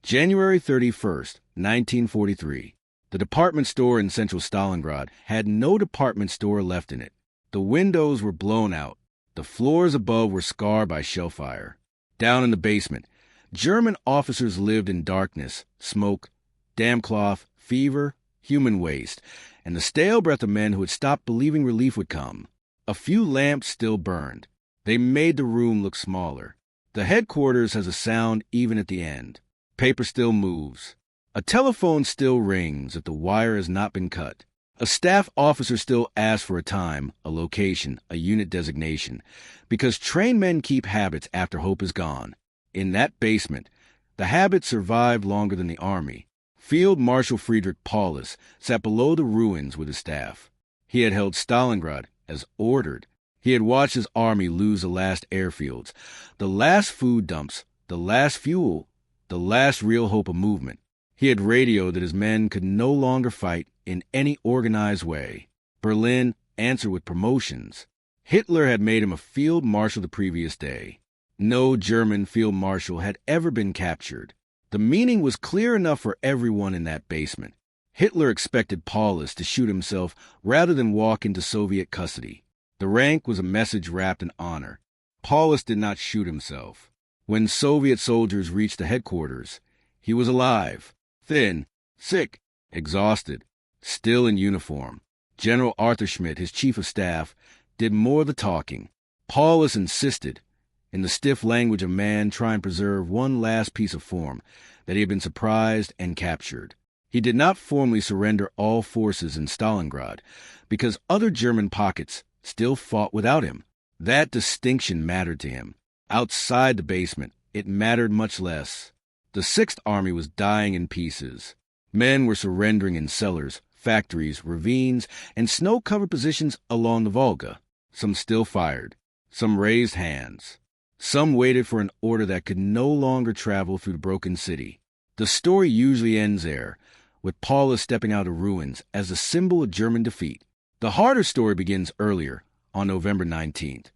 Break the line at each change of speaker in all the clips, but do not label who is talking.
January 31st, 1943. The department store in central Stalingrad had no department store left in it. The windows were blown out. The floors above were scarred by shell fire. Down in the basement, German officers lived in darkness, smoke, damp cloth, fever, human waste, and the stale breath of men who had stopped believing relief would come. A few lamps still burned. They made the room look smaller. The headquarters has a sound even at the end. Paper still moves. A telephone still rings if the wire has not been cut. A staff officer still asks for a time, a location, a unit designation, because trained men keep habits after hope is gone. In that basement, the habit survived longer than the army. Field Marshal Friedrich Paulus sat below the ruins with his staff. He had held Stalingrad as ordered. He had watched his army lose the last airfields, the last food dumps, the last fuel, the last real hope of movement. He had radioed that his men could no longer fight in any organized way. Berlin answered with promotions. Hitler had made him a field marshal the previous day. No German field marshal had ever been captured. The meaning was clear enough for everyone in that basement. Hitler expected Paulus to shoot himself rather than walk into Soviet custody. The rank was a message wrapped in honor. Paulus did not shoot himself. When Soviet soldiers reached the headquarters, he was alive, thin, sick, exhausted, still in uniform. General Arthur Schmidt, his chief of staff, did more of the talking. Paulus insisted, in the stiff language of man trying to preserve one last piece of form, that he had been surprised and captured. He did not formally surrender all forces in Stalingrad, because other German pockets still fought without him. That distinction mattered to him. Outside the basement, it mattered much less. The Sixth Army was dying in pieces. Men were surrendering in cellars, factories, ravines, and snow-covered positions along the Volga. Some still fired. Some raised hands. Some waited for an order that could no longer travel through the broken city. The story usually ends there, with Paulus stepping out of ruins as a symbol of German defeat. The harder story begins earlier, on November 19th,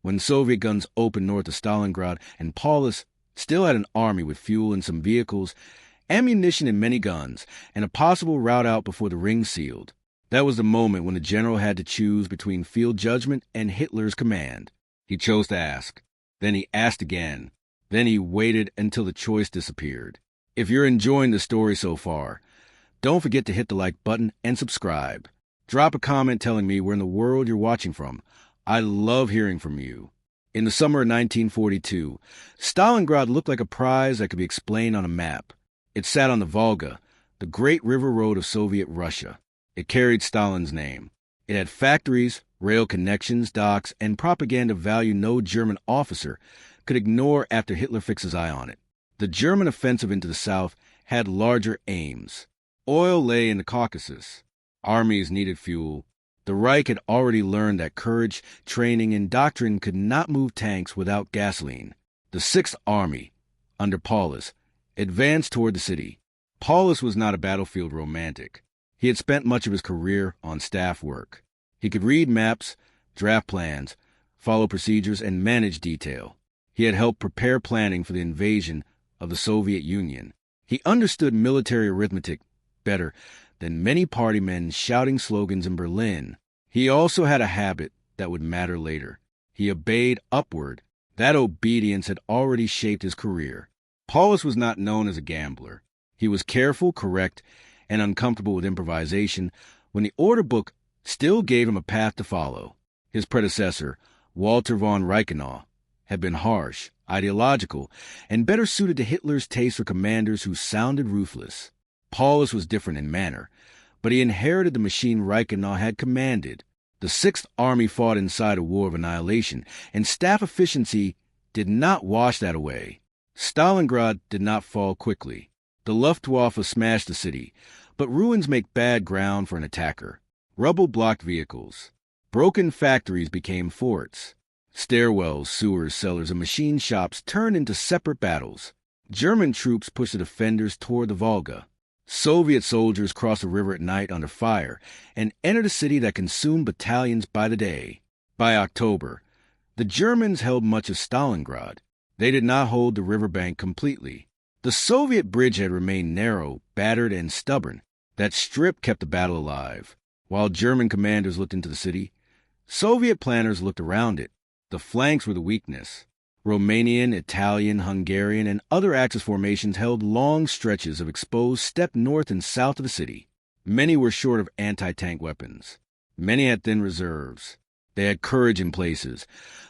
when Soviet guns opened north of Stalingrad and Paulus still had an army with fuel and some vehicles, ammunition and many guns, and a possible route out before the ring sealed. That was the moment when the general had to choose between field judgment and Hitler's command. He chose to ask. Then he asked again. Then he waited until the choice disappeared. If you're enjoying the story so far, don't forget to hit the like button and subscribe. Drop a comment telling me where in the world you're watching from. I love hearing from you. In the summer of 1942, Stalingrad looked like a prize that could be explained on a map. It sat on the Volga, the great river road of Soviet Russia. It carried Stalin's name. It had factories, rail connections, docks, and propaganda value no German officer could ignore after Hitler fixed his eye on it. The German offensive into the south had larger aims. Oil lay in the Caucasus. Armies needed fuel. The Reich had already learned that courage, training, and doctrine could not move tanks without gasoline. The Sixth Army, under Paulus, advanced toward the city. Paulus was not a battlefield romantic. He had spent much of his career on staff work. He could read maps, draft plans, follow procedures, and manage detail. He had helped prepare planning for the invasion of the Soviet Union. He understood military arithmetic better than many party men shouting slogans in Berlin. He also had a habit that would matter later. He obeyed upward. That obedience had already shaped his career. Paulus was not known as a gambler. He was careful, correct, and uncomfortable with improvisation when the order book still gave him a path to follow. His predecessor, Walter von Reichenau, had been harsh, ideological, and better suited to Hitler's taste for commanders who sounded ruthless. Paulus was different in manner, but he inherited the machine Reichenau had commanded. The Sixth Army fought inside a war of annihilation, and staff efficiency did not wash that away. Stalingrad did not fall quickly. The Luftwaffe smashed the city, but ruins make bad ground for an attacker. Rubble blocked vehicles. Broken factories became forts. Stairwells, sewers, cellars, and machine shops turned into separate battles. German troops pushed the defenders toward the Volga. Soviet soldiers crossed the river at night under fire and entered a city that consumed battalions by the day. By October, the Germans held much of Stalingrad. They did not hold the riverbank completely. The Soviet bridgehead remained narrow, battered, and stubborn. That strip kept the battle alive. While German commanders looked into the city, Soviet planners looked around it. The flanks were the weakness. Romanian, Italian, Hungarian, and other Axis formations held long stretches of exposed steppe north and south of the city. Many were short of anti-tank weapons. Many had thin reserves. They had courage in places.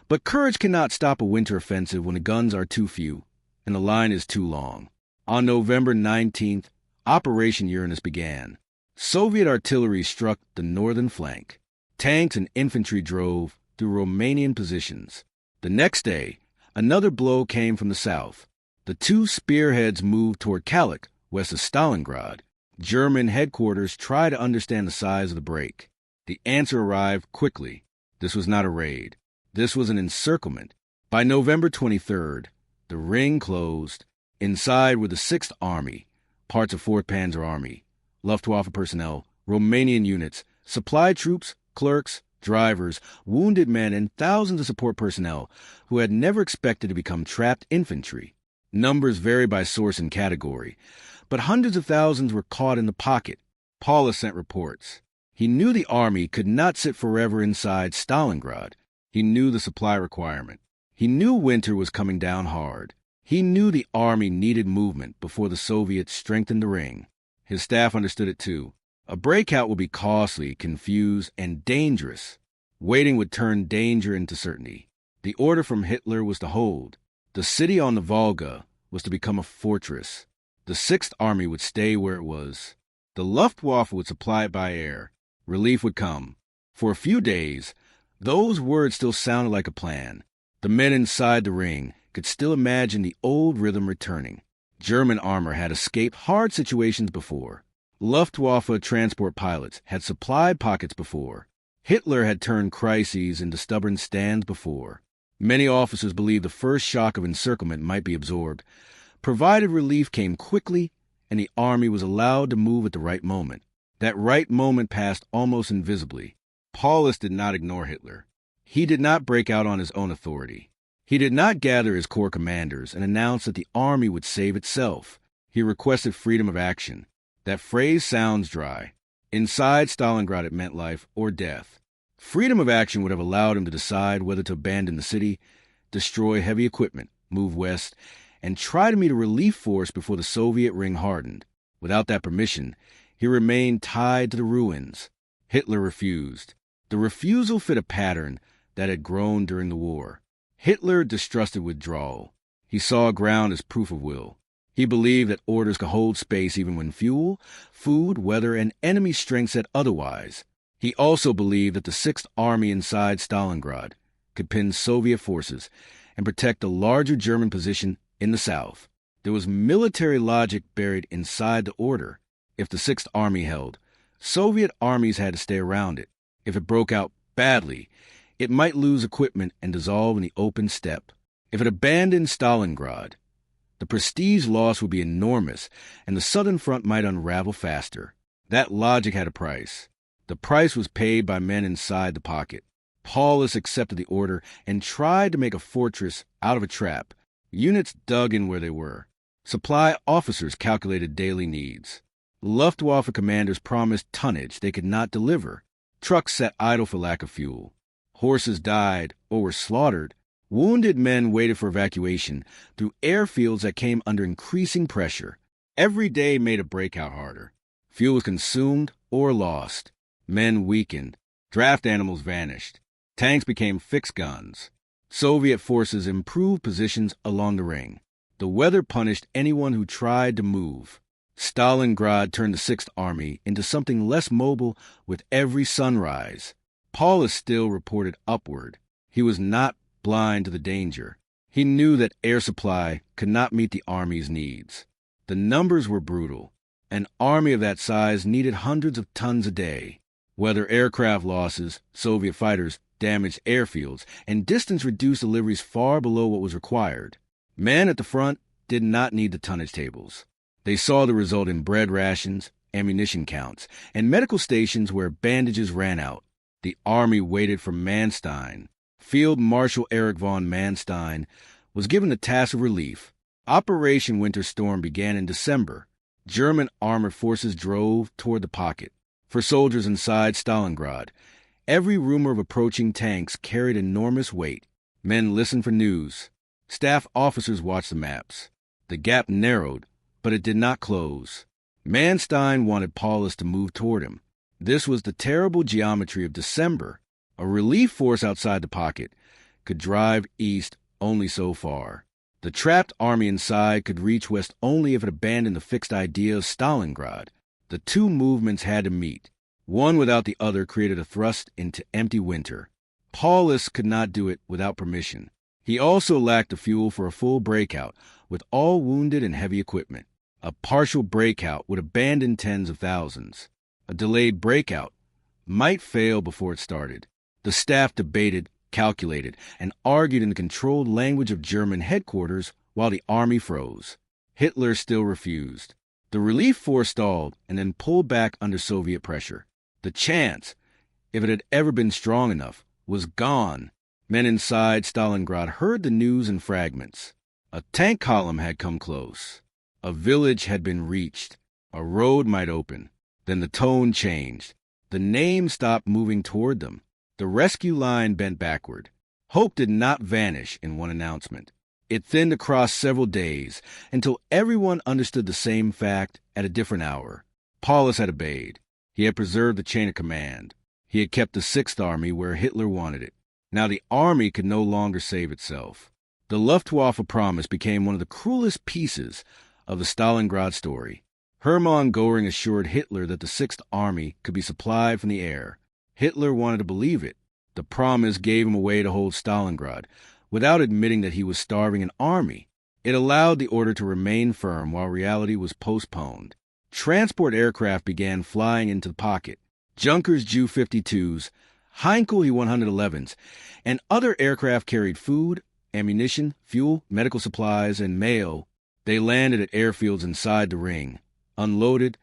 But courage cannot stop a winter offensive when the guns are too few and the line is too long. On November 19th, Operation Uranus began. Soviet artillery struck the northern flank. Tanks and infantry drove through Romanian positions. The next day, another blow came from the south. The two spearheads moved toward Kalik, west of Stalingrad. German headquarters tried to understand the size of the break. The answer arrived quickly. This was not a raid. This was an encirclement. By November 23rd, the ring closed. Inside were the 6th Army, parts of 4th Panzer Army, Luftwaffe personnel, Romanian units, supply troops, clerks, drivers, wounded men, and thousands of support personnel who had never expected to become trapped infantry. Numbers vary by source and category, but hundreds of thousands were caught in the pocket. Paulus sent reports. He knew the army could not sit forever inside Stalingrad. He knew the supply requirement. He knew winter was coming down hard. He knew the army needed movement before the Soviets strengthened the ring. His staff understood it too. A breakout would be costly, confused, and dangerous. Waiting would turn danger into certainty. The order from Hitler was to hold. The city on the Volga was to become a fortress. The 6th Army would stay where it was. The Luftwaffe would supply it by air. Relief would come. For a few days, those words still sounded like a plan. The men inside the ring could still imagine the old rhythm returning. German armor had escaped hard situations before. Luftwaffe transport pilots had supplied pockets before. Hitler had turned crises into stubborn stands before. Many officers believed the first shock of encirclement might be absorbed, provided relief came quickly and the army was allowed to move at the right moment. That right moment passed almost invisibly. Paulus did not ignore Hitler. He did not break out on his own authority. He did not gather his corps commanders and announce that the army would save itself. He requested freedom of action. That phrase sounds dry. Inside Stalingrad it meant life or death. Freedom of action would have allowed him to decide whether to abandon the city, destroy heavy equipment, move west, and try to meet a relief force before the Soviet ring hardened. Without that permission, he remained tied to the ruins. Hitler refused. The refusal fit a pattern that had grown during the war. Hitler distrusted withdrawal. He saw ground as proof of will. He believed that orders could hold space even when fuel, food, weather, and enemy strength said otherwise. He also believed that the 6th Army inside Stalingrad could pin Soviet forces and protect the larger German position in the south. There was military logic buried inside the order. If the 6th Army held, Soviet armies had to stay around it. If it broke out badly, it might lose equipment and dissolve in the open steppe. If it abandoned Stalingrad, the prestige loss would be enormous, and the Southern Front might unravel faster. That logic had a price. The price was paid by men inside the pocket. Paulus accepted the order and tried to make a fortress out of a trap. Units dug in where they were. Supply officers calculated daily needs. Luftwaffe commanders promised tonnage they could not deliver. Trucks sat idle for lack of fuel. Horses died or were slaughtered. Wounded men waited for evacuation through airfields that came under increasing pressure. Every day made a breakout harder. Fuel was consumed or lost. Men weakened. Draft animals vanished. Tanks became fixed guns. Soviet forces improved positions along the ring. The weather punished anyone who tried to move. Stalingrad turned the 6th Army into something less mobile with every sunrise. Paulus still reported upward. He was not blind to the danger. He knew that air supply could not meet the army's needs. The numbers were brutal. An army of that size needed hundreds of tons a day. Whether aircraft losses, Soviet fighters damaged airfields, and distance reduced deliveries far below what was required. Men at the front did not need the tonnage tables. They saw the result in bread rations, ammunition counts, and medical stations where bandages ran out. The army waited for Manstein. Field Marshal Erich von Manstein was given the task of relief. Operation Winter Storm began in December. German armored forces drove toward the pocket. For soldiers inside Stalingrad, every rumor of approaching tanks carried enormous weight. Men listened for news. Staff officers watched the maps. The gap narrowed, but it did not close. Manstein wanted Paulus to move toward him. This was the terrible geometry of December. A relief force outside the pocket could drive east only so far. The trapped army inside could reach west only if it abandoned the fixed idea of Stalingrad. The two movements had to meet. One without the other created a thrust into empty winter. Paulus could not do it without permission. He also lacked the fuel for a full breakout, with all wounded and heavy equipment. A partial breakout would abandon tens of thousands. A delayed breakout might fail before it started. The staff debated, calculated, and argued in the controlled language of German headquarters while the army froze. Hitler still refused. The relief force stalled and then pulled back under Soviet pressure. The chance, if it had ever been strong enough, was gone. Men inside Stalingrad heard the news in fragments. A tank column had come close. A village had been reached. A road might open. Then the tone changed. The name stopped moving toward them. The rescue line bent backward. Hope did not vanish in one announcement. It thinned across several days until everyone understood the same fact at a different hour. Paulus had obeyed. He had preserved the chain of command. He had kept the Sixth Army where Hitler wanted it. Now the army could no longer save itself. The Luftwaffe promise became one of the cruelest pieces of the Stalingrad story. Hermann Göring assured Hitler that the Sixth Army could be supplied from the air. Hitler wanted to believe it. The promise gave him a way to hold Stalingrad, without admitting that he was starving an army. It allowed the order to remain firm while reality was postponed. Transport aircraft began flying into the pocket. Junkers Ju-52s, Heinkel He-111s, and other aircraft carried food, ammunition, fuel, medical supplies, and mail. They landed at airfields inside the ring, unloaded,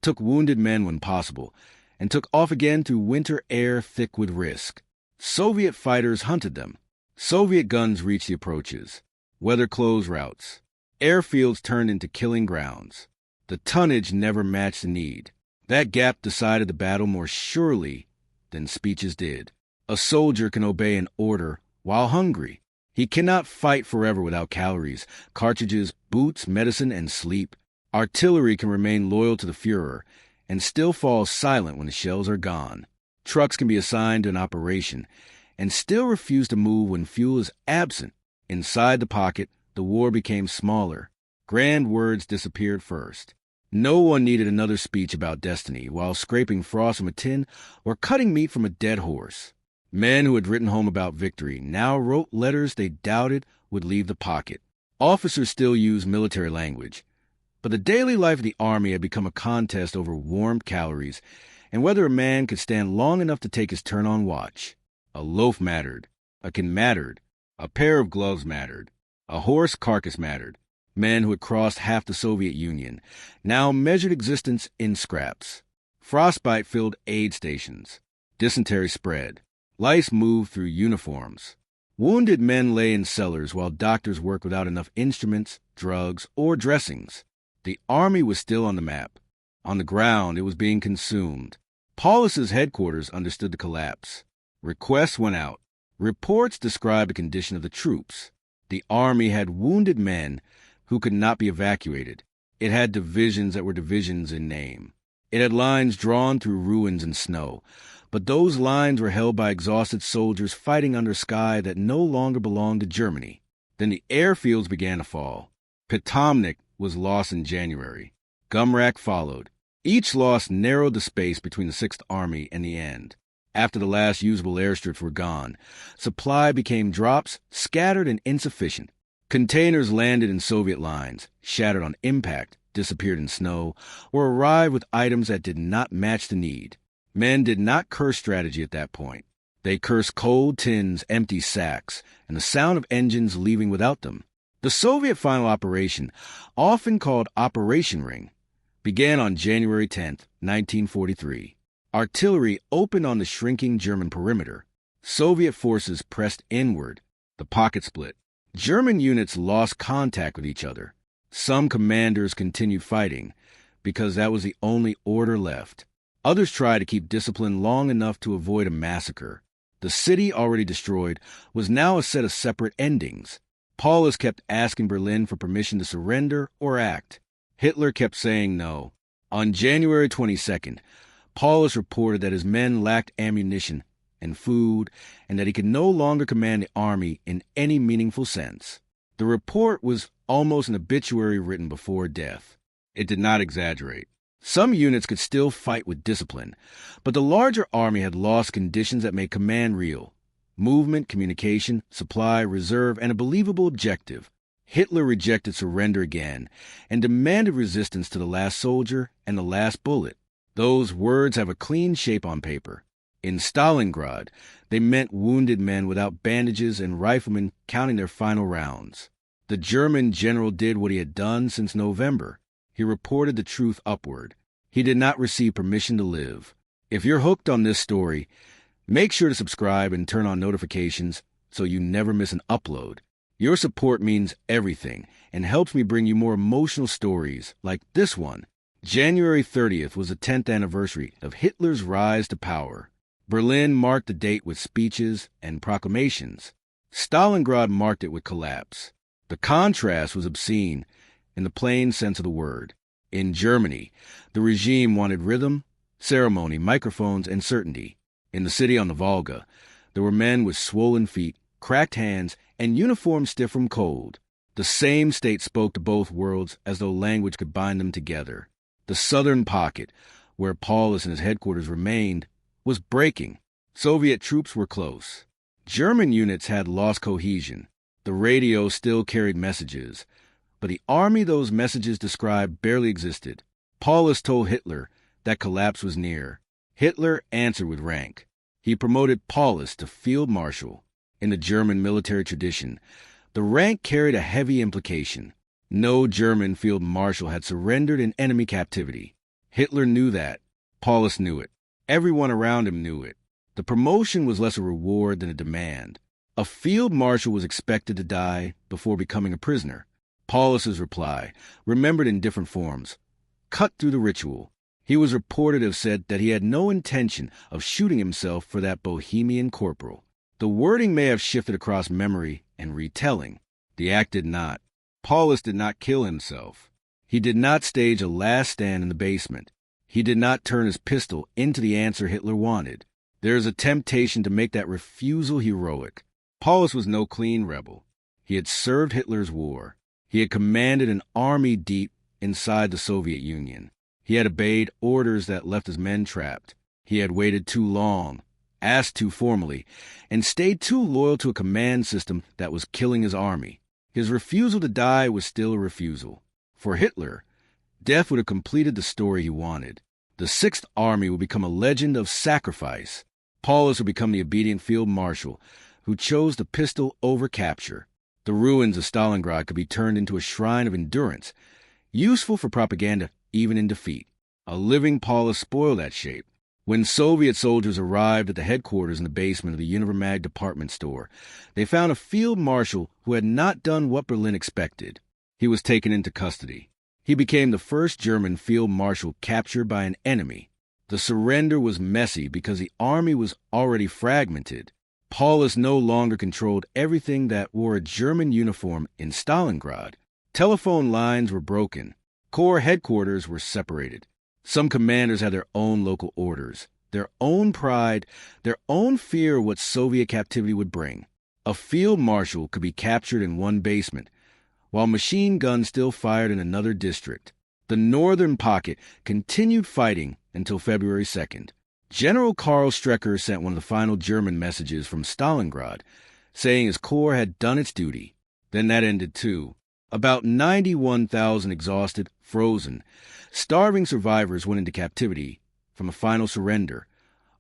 took wounded men when possible, and took off again through winter air thick with risk. Soviet fighters hunted them. Soviet guns reached the approaches. Weather closed routes. Airfields turned into killing grounds. The tonnage never matched the need. That gap decided the battle more surely than speeches did. A soldier can obey an order while hungry. He cannot fight forever without calories, cartridges, boots, medicine, and sleep. Artillery can remain loyal to the Führer and still fall silent when the shells are gone. Trucks can be assigned to an operation and still refuse to move when fuel is absent. Inside the pocket, the war became smaller. Grand words disappeared first. No one needed another speech about destiny while scraping frost from a tin or cutting meat from a dead horse. Men who had written home about victory now wrote letters they doubted would leave the pocket. Officers still used military language, but the daily life of the army had become a contest over warmed calories and whether a man could stand long enough to take his turn on watch. A loaf mattered. A can mattered. A pair of gloves mattered. A horse carcass mattered. Men who had crossed half the Soviet Union now measured existence in scraps. Frostbite filled aid stations. Dysentery spread. Lice moved through uniforms. Wounded men lay in cellars while doctors worked without enough instruments, drugs, or dressings. The army was still on the map. On the ground, it was being consumed. Paulus's headquarters understood the collapse. Requests went out. Reports described the condition of the troops. The army had wounded men who could not be evacuated. It had divisions that were divisions in name. It had lines drawn through ruins and snow, but those lines were held by exhausted soldiers fighting under a sky that no longer belonged to Germany. Then the airfields began to fall. Potomnik was lost in January. Gumrak followed. Each loss narrowed the space between the Sixth Army and the end. After the last usable airstrips were gone, supply became drops, scattered and insufficient. Containers landed in Soviet lines, shattered on impact, disappeared in snow, or arrived with items that did not match the need. Men did not curse strategy at that point. They cursed cold tins, empty sacks, and the sound of engines leaving without them. The Soviet final operation, often called Operation Ring, began on January 10, 1943. Artillery opened on the shrinking German perimeter. Soviet forces pressed inward. The pocket split. German units lost contact with each other. Some commanders continued fighting because that was the only order left. Others tried to keep discipline long enough to avoid a massacre. The city, already destroyed, was now a set of separate endings. Paulus kept asking Berlin for permission to surrender or act. Hitler kept saying no. On January 22nd, Paulus reported that his men lacked ammunition and food, and that he could no longer command the army in any meaningful sense. The report was almost an obituary written before death. It did not exaggerate. Some units could still fight with discipline, but the larger army had lost conditions that made command real: movement, communication, supply, reserve, and a believable objective. Hitler rejected surrender again and demanded resistance to the last soldier and the last bullet. Those words have a clean shape on paper. In Stalingrad, they meant wounded men without bandages and riflemen counting their final rounds. The German general did what he had done since November. He reported the truth upward. He did not receive permission to live. If you're hooked on this story, make sure to subscribe and turn on notifications so you never miss an upload. Your support means everything and helps me bring you more emotional stories like this one. January 30th was the 10th anniversary of Hitler's rise to power. Berlin marked the date with speeches and proclamations. Stalingrad marked it with collapse. The contrast was obscene in the plain sense of the word. In Germany, the regime wanted rhythm, ceremony, microphones, and certainty. In the city on the Volga, there were men with swollen feet, cracked hands, and uniforms stiff from cold. The same state spoke to both worlds as though language could bind them together. The southern pocket, where Paulus and his headquarters remained, was breaking. Soviet troops were close. German units had lost cohesion. The radio still carried messages, but the army those messages described barely existed. Paulus told Hitler that collapse was near. Hitler answered with rank. He promoted Paulus to field marshal. In the German military tradition, the rank carried a heavy implication. No German field marshal had surrendered in enemy captivity. Hitler knew that. Paulus knew it. Everyone around him knew it. The promotion was less a reward than a demand. A field marshal was expected to die before becoming a prisoner. Paulus's reply, remembered in different forms, cut through the ritual. He was reported to have said that he had no intention of shooting himself for that Bohemian corporal. The wording may have shifted across memory and retelling. The act did not. Paulus did not kill himself. He did not stage a last stand in the basement. He did not turn his pistol into the answer Hitler wanted. There is a temptation to make that refusal heroic. Paulus was no clean rebel. He had served Hitler's war. He had commanded an army deep inside the Soviet Union. He had obeyed orders that left his men trapped. He had waited too long, asked too formally, and stayed too loyal to a command system that was killing his army. His refusal to die was still a refusal. For Hitler, death would have completed the story he wanted. The Sixth Army would become a legend of sacrifice. Paulus would become the obedient field marshal who chose the pistol over capture. The ruins of Stalingrad could be turned into a shrine of endurance, useful for propaganda even in defeat. A living Paulus spoiled that shape. When Soviet soldiers arrived at the headquarters in the basement of the Univermag department store, they found a field marshal who had not done what Berlin expected. He was taken into custody. He became the first German field marshal captured by an enemy. The surrender was messy because the army was already fragmented. Paulus no longer controlled everything that wore a German uniform in Stalingrad. Telephone lines were broken. Corps headquarters were separated. Some commanders had their own local orders, their own pride, their own fear of what Soviet captivity would bring. A field marshal could be captured in one basement, while machine guns still fired in another district. The northern pocket continued fighting until February 2nd. General Karl Strecker sent one of the final German messages from Stalingrad, saying his corps had done its duty. Then that ended too. About 91,000 exhausted, frozen, starving survivors went into captivity from a final surrender,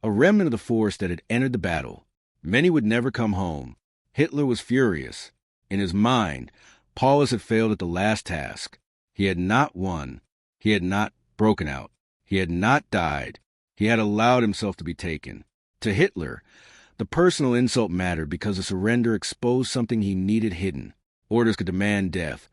a remnant of the force that had entered the battle. Many would never come home. Hitler was furious. In his mind, Paulus had failed at the last task. He had not won. He had not broken out. He had not died. He had allowed himself to be taken. To Hitler, the personal insult mattered because the surrender exposed something he needed hidden. Orders could demand death,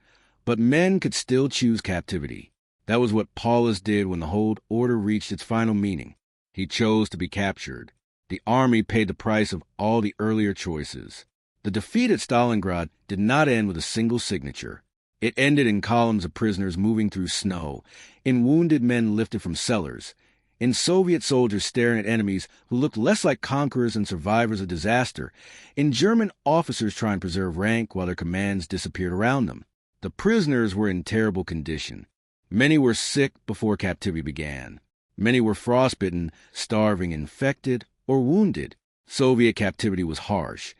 but men could still choose captivity. That was what Paulus did when the whole order reached its final meaning. He chose to be captured. The army paid the price of all the earlier choices. The defeat at Stalingrad did not end with a single signature. It ended in columns of prisoners moving through snow, in wounded men lifted from cellars, in Soviet soldiers staring at enemies who looked less like conquerors than survivors of disaster, in German officers trying to preserve rank while their commands disappeared around them. The prisoners were in terrible condition. Many were sick before captivity began. Many were frostbitten, starving, infected, or wounded. Soviet captivity was harsh,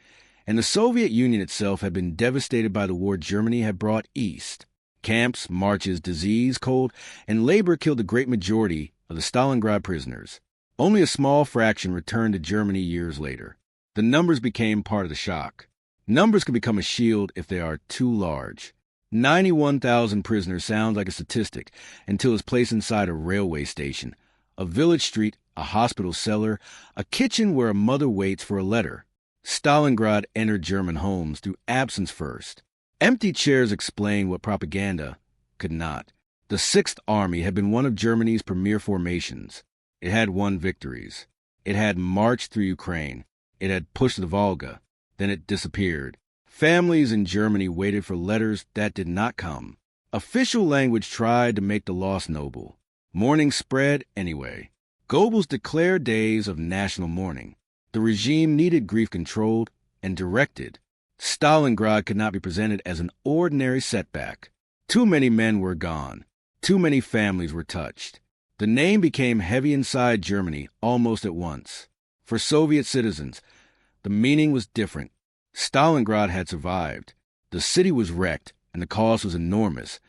and the Soviet Union itself had been devastated by the war Germany had brought east. Camps, marches, disease, cold, and labor killed the great majority of the Stalingrad prisoners. Only a small fraction returned to Germany years later. The numbers became part of the shock. Numbers can become a shield if they are too large. 91,000 prisoners sounds like a statistic until it's placed inside a railway station, a village street, a hospital cellar, a kitchen where a mother waits for a letter. Stalingrad entered German homes through absence first. Empty chairs explain what propaganda could not. The Sixth Army had been one of Germany's premier formations. It had won victories. It had marched through Ukraine. It had pushed the Volga. Then it disappeared. Families in Germany waited for letters that did not come. Official language tried to make the loss noble. Mourning spread anyway. Goebbels declared days of national mourning. The regime needed grief controlled and directed. Stalingrad could not be presented as an ordinary setback. Too many men were gone. Too many families were touched. The name became heavy inside Germany almost at once. For Soviet citizens, the meaning was different. Stalingrad had survived. The city was wrecked, and the cost was enormous.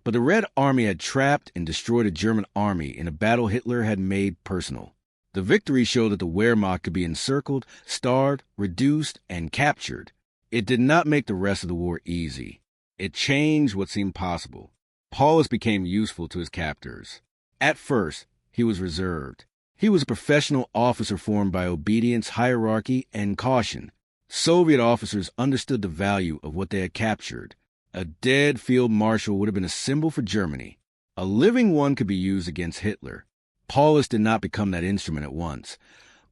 But the Red Army had trapped and destroyed a German army in a battle Hitler had made personal. The victory showed that the Wehrmacht could be encircled, starved, reduced, and captured. It did not make the rest of the war easy. It changed what seemed possible. Paulus became useful to his captors. At first, he was reserved. He was a professional officer formed by obedience, hierarchy, and caution. Soviet officers understood the value of what they had captured. A dead field marshal would have been a symbol for Germany. A living one could be used against Hitler. Paulus did not become that instrument at once,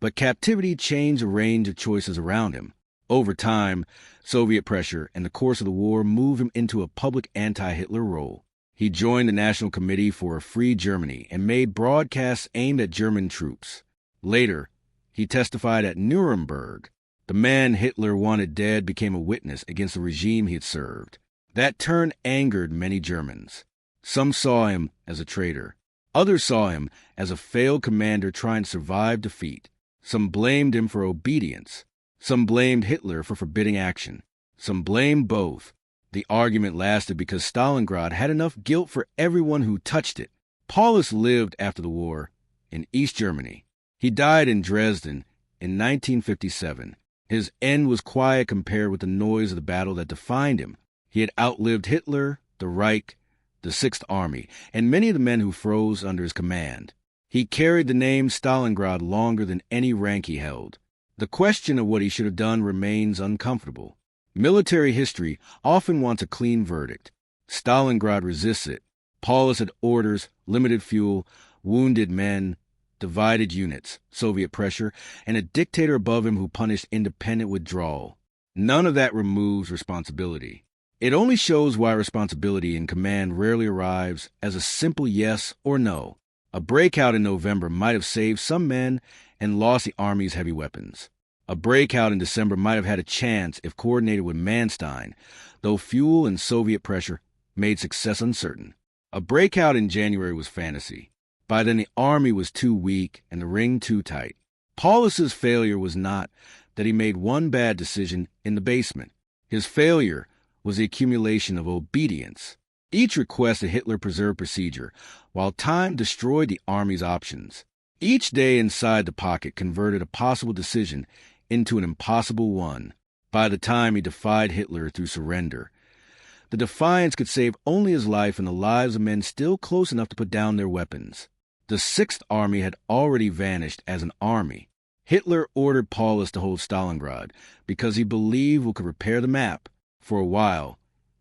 but captivity changed a range of choices around him. Over time, Soviet pressure and the course of the war moved him into a public anti-Hitler role. He joined the National Committee for a Free Germany and made broadcasts aimed at German troops. Later, he testified at Nuremberg. The man Hitler wanted dead became a witness against the regime he had served. That turn angered many Germans. Some saw him as a traitor. Others saw him as a failed commander trying to survive defeat. Some blamed him for obedience. Some blamed Hitler for forbidding action. Some blamed both. The argument lasted because Stalingrad had enough guilt for everyone who touched it. Paulus lived after the war in East Germany. He died in Dresden in 1957. His end was quiet compared with the noise of the battle that defined him. He had outlived Hitler, the Reich, the Sixth Army, and many of the men who froze under his command. He carried the name Stalingrad longer than any rank he held. The question of what he should have done remains uncomfortable. Military history often wants a clean verdict. Stalingrad resists it. Paulus had orders, limited fuel, wounded men, divided units, Soviet pressure, and a dictator above him who punished independent withdrawal. None of that removes responsibility. It only shows why responsibility in command rarely arrives as a simple yes or no. A breakout in November might have saved some men and lost the army's heavy weapons. A breakout in December might have had a chance if coordinated with Manstein, though fuel and Soviet pressure made success uncertain. A breakout in January was fantasy. By then the army was too weak and the ring too tight. Paulus's failure was not that he made one bad decision in the basement. His failure was the accumulation of obedience. Each request that Hitler preserved procedure, while time destroyed the army's options. Each day inside the pocket converted a possible decision into an impossible one. By the time he defied Hitler through surrender, the defiance could save only his life and the lives of men still close enough to put down their weapons. The Sixth Army had already vanished as an army. Hitler ordered Paulus to hold Stalingrad because he believed we could repair the map. For a while,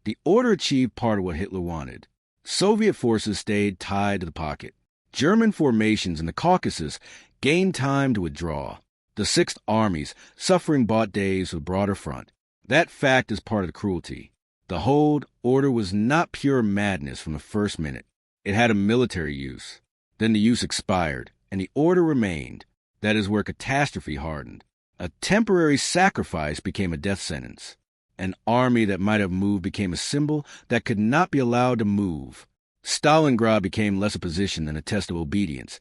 The order achieved part of what Hitler wanted. Soviet forces stayed tied to the pocket. German formations in the Caucasus gained time to withdraw. The Sixth Armies suffering bought days with a broader front. That fact is part of the cruelty. The hold order was not pure madness from the first minute. It had a military use. Then the use expired, and the order remained. That is where catastrophe hardened. A temporary sacrifice became a death sentence. An army that might have moved became a symbol that could not be allowed to move. Stalingrad became less a position than a test of obedience,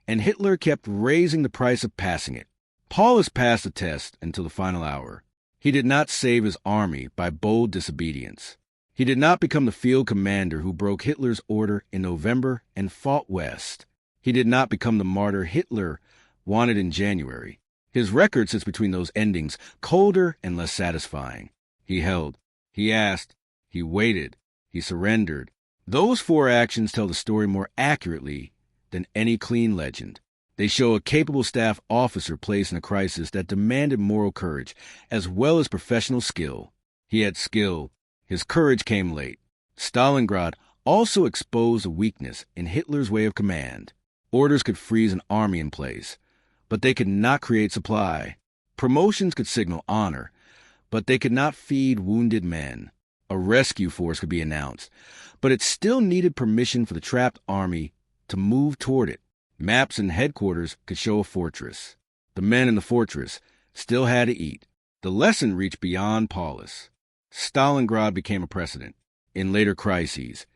and Hitler kept raising the price of passing it. Paulus passed the test until the final hour. He did not save his army by bold disobedience. He did not become the field commander who broke Hitler's order in November and fought west. He did not become the martyr Hitler wanted in January. His record sits between those endings, colder and less satisfying. He held, he asked, he waited, he surrendered. Those four actions tell the story more accurately than any clean legend. They show a capable staff officer placed in a crisis that demanded moral courage, as well as professional skill. He had skill. His courage came late. Stalingrad also exposed a weakness in Hitler's way of command. Orders could freeze an army in place, but they could not create supply. Promotions could signal honor, but they could not feed wounded men. A rescue force could be announced, but it still needed permission for the trapped army to move toward it. Maps and headquarters could show a fortress. The men in the fortress still had to eat. The lesson reached beyond Paulus. Stalingrad became a precedent. In later crises,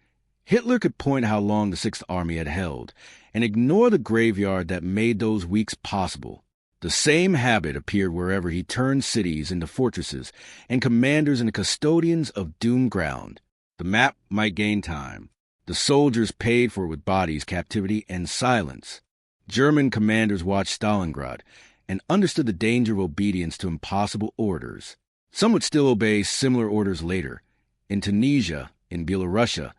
Hitler could point how long the Sixth Army had held and ignore the graveyard that made those weeks possible. The same habit appeared wherever he turned cities into fortresses and commanders into custodians of doomed ground. The map might gain time. The soldiers paid for it with bodies, captivity, and silence. German commanders watched Stalingrad and understood the danger of obedience to impossible orders. Some would still obey similar orders later, in Tunisia, in Belarusia,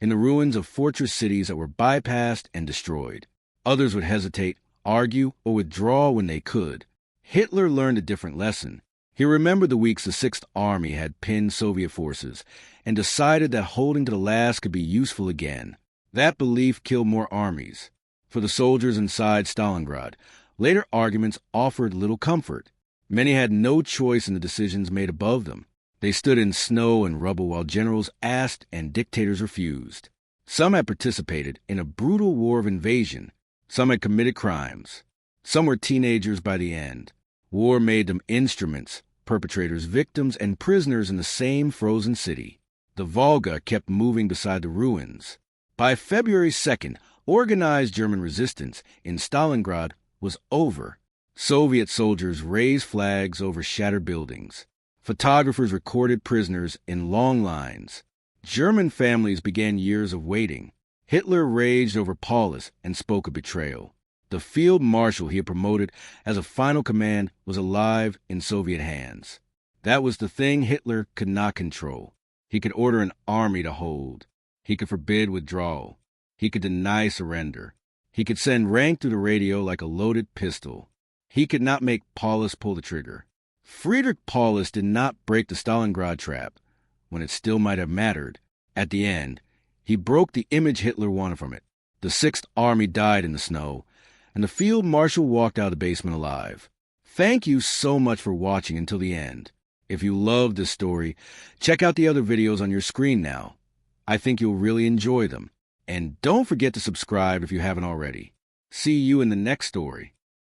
in the ruins of fortress cities that were bypassed and destroyed. Others would hesitate, argue, or withdraw when they could. Hitler learned a different lesson. He remembered the weeks the Sixth Army had pinned Soviet forces and decided that holding to the last could be useful again. That belief killed more armies. For the soldiers inside Stalingrad, later arguments offered little comfort. Many had no choice in the decisions made above them. They stood in snow and rubble while generals asked and dictators refused. Some had participated in a brutal war of invasion. Some had committed crimes. Some were teenagers by the end. War made them instruments, perpetrators, victims, and prisoners in the same frozen city. The Volga kept moving beside the ruins. By February 2nd, organized German resistance in Stalingrad was over. Soviet soldiers raised flags over shattered buildings. Photographers recorded prisoners in long lines. German families began years of waiting. Hitler raged over Paulus and spoke of betrayal. The field marshal he had promoted as a final command was alive in Soviet hands. That was the thing Hitler could not control. He could order an army to hold. He could forbid withdrawal. He could deny surrender. He could send rank through the radio like a loaded pistol. He could not make Paulus pull the trigger. Friedrich Paulus did not break the Stalingrad trap, when it still might have mattered. At the end, he broke the image Hitler wanted from it. The Sixth Army died in the snow, and the field marshal walked out of the basement alive. Thank you so much for watching until the end. If you loved this story, check out the other videos on your screen now. I think you'll really enjoy them. And don't forget to subscribe if you haven't already. See you in the next story.